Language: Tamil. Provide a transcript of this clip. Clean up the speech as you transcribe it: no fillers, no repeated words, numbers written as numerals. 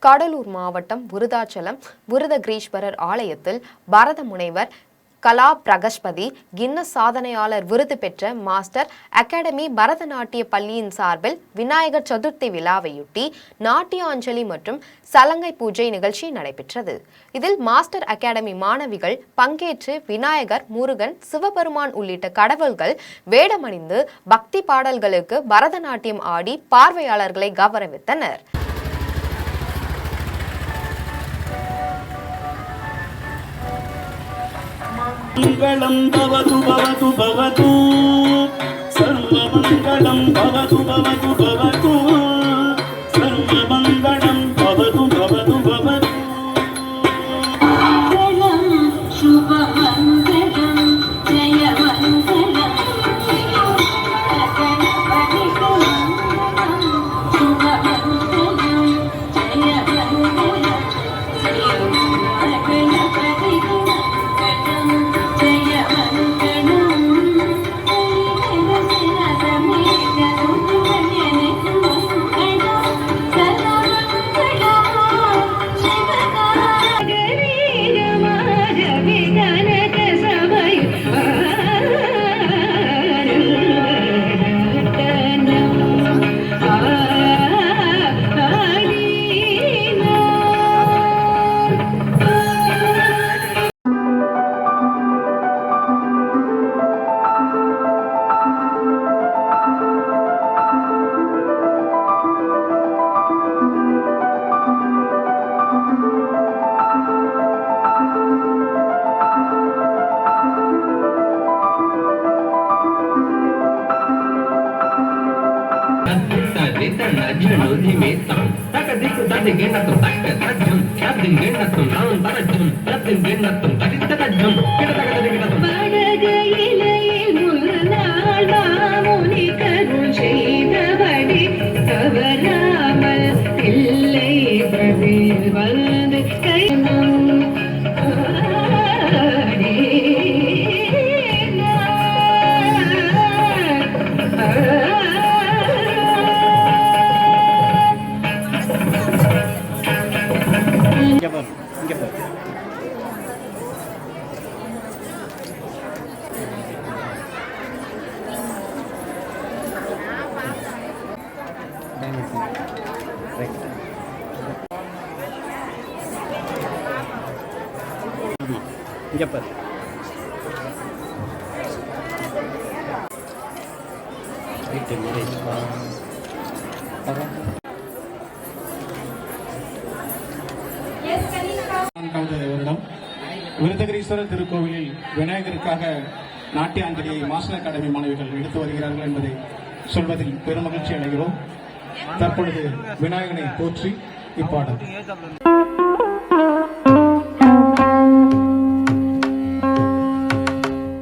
கடலூர் மாவட்டம் விருதாச்சலம் விருதகிரீஸ்வரர் ஆலயத்தில் பரத முனைவர் கலா பிரகஸ்பதி கின்னஸ் சாதனையாளர் விருது பெற்ற மாஸ்டர் அகாடமி பரதநாட்டிய பள்ளியின் சார்பில் விநாயகர் சதுர்த்தி விழாவையொட்டி நாட்டியாஞ்சலி மற்றும் சலங்கை பூஜை நிகழ்ச்சி நடைபெற்றது. இதில் மாஸ்டர் அகாடமி மாணவிகள் பங்கேற்று விநாயகர், முருகன், சிவபெருமான் உள்ளிட்ட கடவுள்கள் வேடமணிந்து பக்தி பாடல்களுக்கு பரதநாட்டியம் ஆடி பார்வையாளர்களை கௌரவித்தனர். மங்களம் பவது பவது பவது சர்வமங்களம் பவது பவது பவது சர்வமங்களம் பவது பவது பவது மங்களம் சுபமங்களம் ஜெயமங்களம் வருடம் விருதகிரீஸ்வரர் திருக்கோவிலில் விநாயகருக்காக நாட்டியாஞ்சலியை மாஸ்டர் அகாடமி மாணவிகள் எடுத்து வருகிறார்கள் என்பதை சொல்வதில் பெருமகிழ்ச்சி அடைகிறோம். தற்பொழுது விநாயகனை போற்றி இப்பாடல்